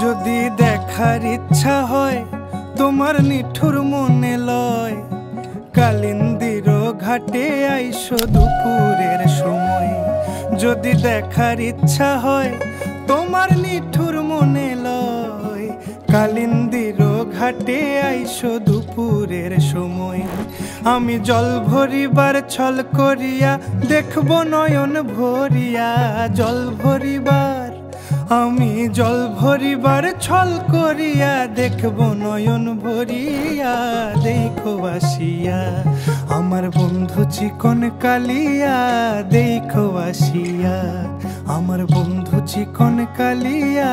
যদি দেখার ইচ্ছা হয় তোমার নিঠুর মনে লয়, কালিন্দির ঘাটে আইসো দুপুরের সময়। যদি দেখার ইচ্ছা হয় তোমার নিঠুর মনে লয়, কালিন্দির ঘাটে আইসো দুপুরের সময়। আমি জল ভরিবার ছল করিয়া দেখব নয়ন ভরিয়া, জল ভরিবার আমি জল ভরিবার ছল করিয়া দেখব নয়ন ভরিয়া। দেখো আসিয়া আমার বন্ধু চিকন কালিয়া, দেখো আসিয়া আমার বন্ধু চিকন কালিয়া।